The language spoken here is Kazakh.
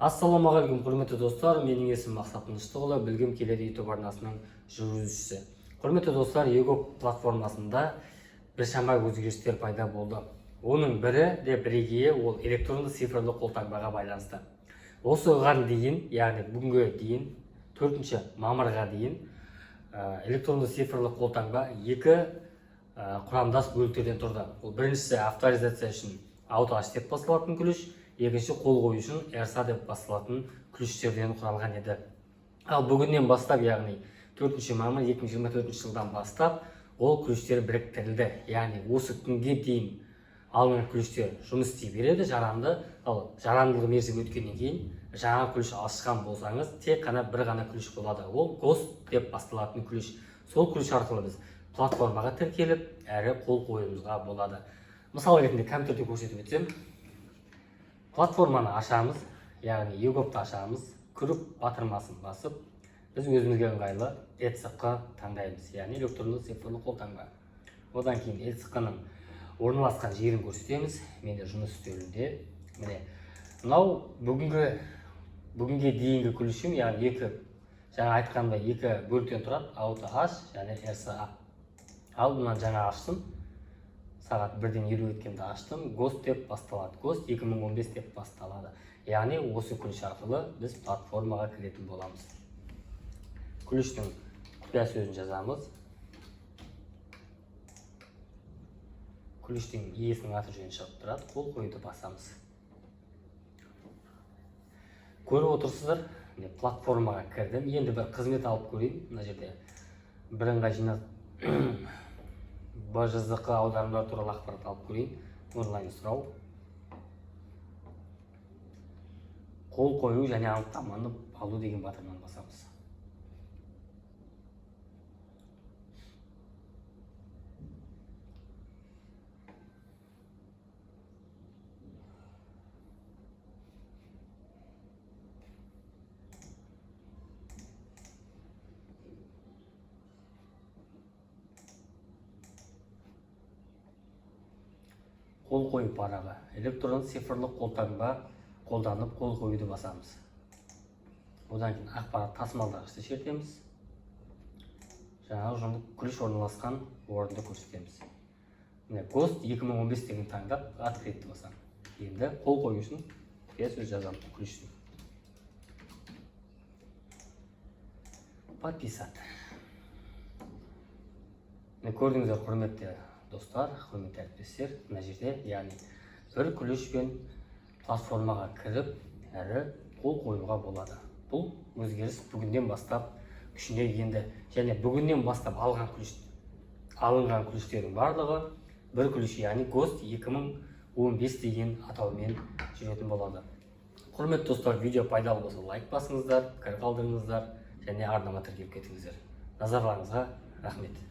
Ассалаумағалейкум, құрметті достар, менің есімім Мақсат Тыныштығұлы, Білгім келеді YouTube арнасының жүргізушісі. Құрметті достар, EGOP платформасында біршама өзгерістер пайда болды. Оның бірі де бірегейі ол электронды цифрлы қолтаңбаға байланысты. Осыған дейін, яғни бүгінге дейін, 4 мамырға дейін электронды цифрлы қолтаңба екі құрамдас бөліктерден тұрды. Ол біріншісі авторизация үшін AutoH деп басталатын ключ, екінші қол қою үшін RSA деп басталатын ключтерден құралған еді. Ал бүгіннен бастап, яғни 4 мамыр 2024 жылдан бастап, ол ключтер біріктірілді. Яғни осы күнге дейін алынған ключтер жұмыс істей береді, жарамды. Ал жарамдылығы мерзімі өткеннен кейін жаңа ключ ашқан болсаңыз, тек қана бір ғана ключ болады. Ол GHOST деп басталатын ключ. Сол ключ арқылы біз платформаға тіркеліп, әрі қол қоюымызға болады. Мысал ретінде компьютерде көрсетіп өтсем, платформаны ашамыз, яғни EGOP-ты ашамыз, кіріп батырмасын басып, біз өзімізге ыңғайлы ECC таңдаймыз, яғни электронды цифрлы қолтаңба. Одан кейін ECC-ның орналасқан жерін көрсетеміз. Менде жұмыс үстелінде. Міне, мынау бүгінге дейінгі ключім, яғни жаңа айтқандай екі бөліктен тұрады, AutoH және RSA. Ал бұнан жаңа аштым. Сағат 1-ден 20 өткенде аштым. GHOST деп басталады. GHOST 2015 деп басталады. Яғни осы ключ арқылы біз платформаға кіретін боламыз. Ключтің құпия сөзін жазамыз. Ключтің иесінің аты жөні шығып тұрады. Қол қоюды басамыз. Көріп отырсыздар, платформаға кірдім. Енді бір қызмет алып көрейін. Мына жерде бірыңғай жинақ BJZQ аударымдар туралы ақпарат алып көрейін. Онлайн сұрау. Қол қою және анықтаманы алу деген батырманы басамыз. Қол қою парағы. Электронды цифрлы қолтаңба қолданып қол қоюды басамыз. Одан кейін ақпарат тасымалдағышты шертеміз. Жаңағы ключ орналасқан орынды көрсетеміз. GHOST 2015 деген таңдап открытті басам. Енді қол қою үшін сөз жазамын ключтің. Подписать. Көрдіңіздер, құрметті достар, құрметті әріптестер, мына жерде, яғни бір ключпен платформаға кіріп, әрі қол қоюға болады. Бұл өзгеріс бүгінден бастап күшіне енді, және бүгіннен бастап алынған ключтердің барлығы бір ключ, яғни GHOST 2015 деген атаумен жүретін болады. Құрметті достар, видео пайдалы болса лайк басыңыздар, пікір қалдырыңыздар және арнама тіркеліп кетіңіздер. Назарларыңызға рахмет.